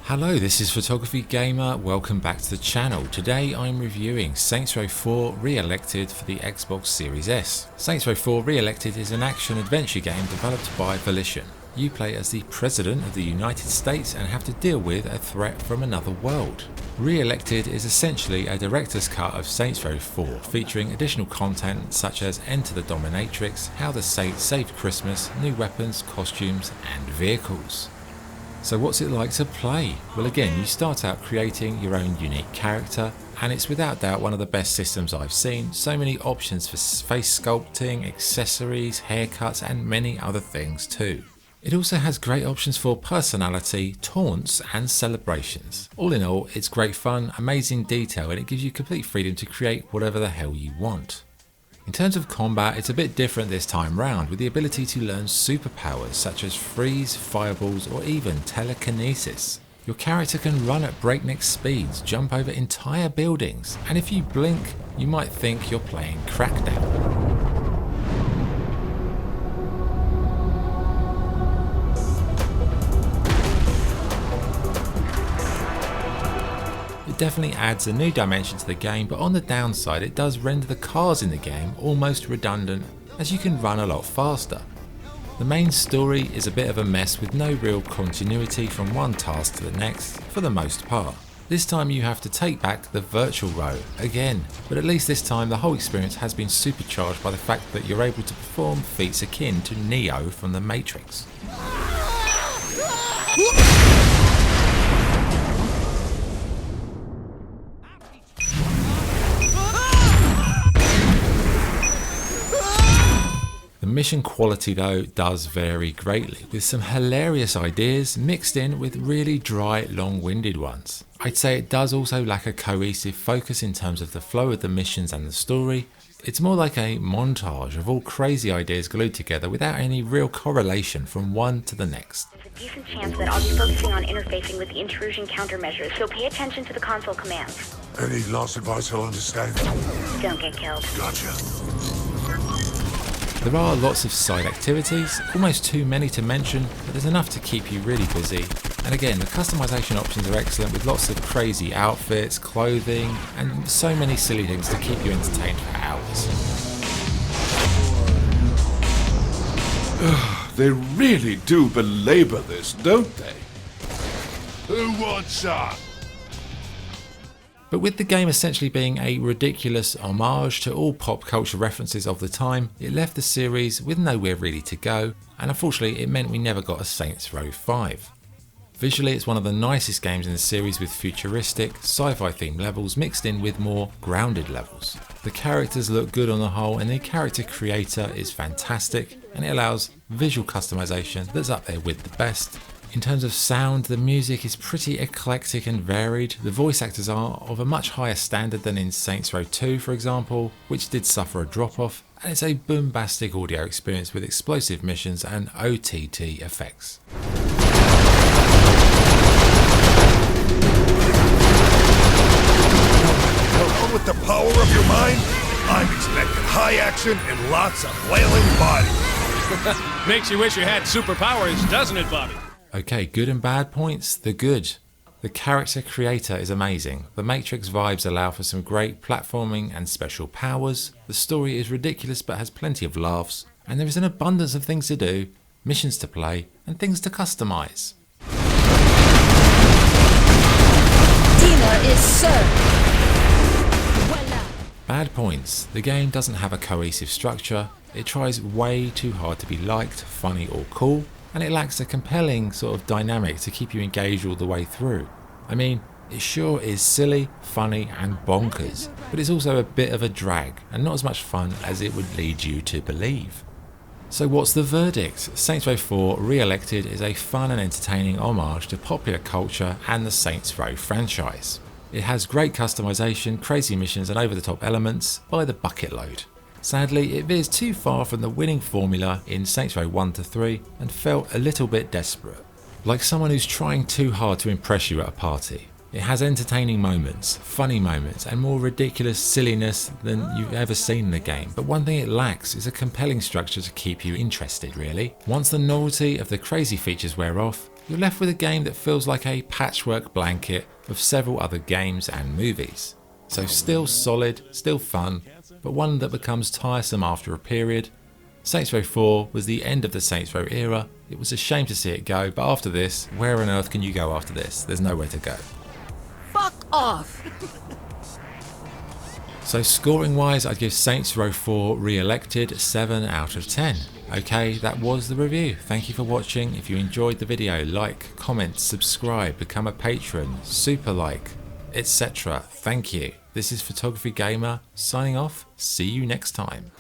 Hello, this is Photography Gamer, welcome back to the channel. Today I'm reviewing Saints Row 4 Re-Elected for the Xbox Series S. Saints Row 4 Re-Elected is an action-adventure game developed by Volition. You play as the President of the United States and have to deal with a threat from another world. Re-Elected is essentially a director's cut of Saints Row 4, featuring additional content such as Enter the Dominatrix, How the Saints Saved Christmas, new weapons, costumes and vehicles. So what's it like to play? Well, again, you start out creating your own unique character, and it's without doubt one of the best systems I've seen. So many options for face sculpting, accessories, haircuts and many other things too. It also has great options for personality, taunts and celebrations. All in all, it's great fun, amazing detail, and it gives you complete freedom to create whatever the hell you want. In terms of combat, it's a bit different this time round, with the ability to learn superpowers such as freeze, fireballs or even telekinesis. Your character can run at breakneck speeds, jump over entire buildings, and if you blink, you might think you're playing Crackdown. It definitely adds a new dimension to the game, but on the downside it does render the cars in the game almost redundant, as you can run a lot faster. The main story is a bit of a mess with no real continuity from one task to the next for the most part. This time you have to take back the virtual row again, but at least this time the whole experience has been supercharged by the fact that you're able to perform feats akin to Neo from the Matrix. The mission quality though does vary greatly, with some hilarious ideas mixed in with really dry, long-winded ones. I'd say it does also lack a cohesive focus in terms of the flow of the missions and the story. It's more like a montage of all crazy ideas glued together without any real correlation from one to the next. There's a decent chance that I'll be focusing on interfacing with the intrusion countermeasures, so pay attention to the console commands. Any lost advice I'll understand? Don't get killed. Gotcha. There are lots of side activities, almost too many to mention, but there's enough to keep you really busy. And again, the customization options are excellent, with lots of crazy outfits, clothing, and so many silly things to keep you entertained for hours. They really do belabor this, don't they? Who wants some? But with the game essentially being a ridiculous homage to all pop culture references of the time, it left the series with nowhere really to go, and unfortunately it meant we never got a Saints Row 5. Visually it's one of the nicest games in the series, with futuristic, sci-fi themed levels mixed in with more grounded levels. The characters look good on the whole, and the character creator is fantastic, and it allows visual customization that's up there with the best. In terms of sound, the music is pretty eclectic and varied. The voice actors are of a much higher standard than in Saints Row 2 for example, which did suffer a drop-off, and it's a bombastic audio experience with explosive missions and OTT effects. Well, with the power of your mind, I'm expecting high action and lots of flailing bodies. Makes you wish you had superpowers, doesn't it, Bobby? Okay, good and bad points. The good. The character creator is amazing. The Matrix vibes allow for some great platforming and special powers. The story is ridiculous but has plenty of laughs. And there is an abundance of things to do, missions to play, and things to customize. Dinner is served. Voila. Bad points. The game doesn't have a cohesive structure. It tries way too hard to be liked, funny or cool, and it lacks a compelling sort of dynamic to keep you engaged all the way through. I mean, it sure is silly, funny and bonkers, but it's also a bit of a drag and not as much fun as it would lead you to believe. So what's the verdict? Saints Row 4 Re-Elected is a fun and entertaining homage to popular culture and the Saints Row franchise. It has great customization, crazy missions and over-the-top elements by the bucket load. Sadly, it veers too far from the winning formula in Saints Row 1 to 3 and felt a little bit desperate. Like someone who's trying too hard to impress you at a party. It has entertaining moments, funny moments, and more ridiculous silliness than you've ever seen in the game. But one thing it lacks is a compelling structure to keep you interested, really. Once the novelty of the crazy features wear off, you're left with a game that feels like a patchwork blanket of several other games and movies. So still solid, still fun, but one that becomes tiresome after a period. Saints Row 4 was the end of the Saints Row era. It was a shame to see it go, but after this, where on earth can you go after this? There's nowhere to go. Fuck off! So scoring wise, I'd give Saints Row 4 Re-elected 7 out of 10. Okay, that was the review. Thank you for watching. If you enjoyed the video, like, comment, subscribe, become a patron, super like, etc. Thank you. This is Photography Gamer signing off. See you next time.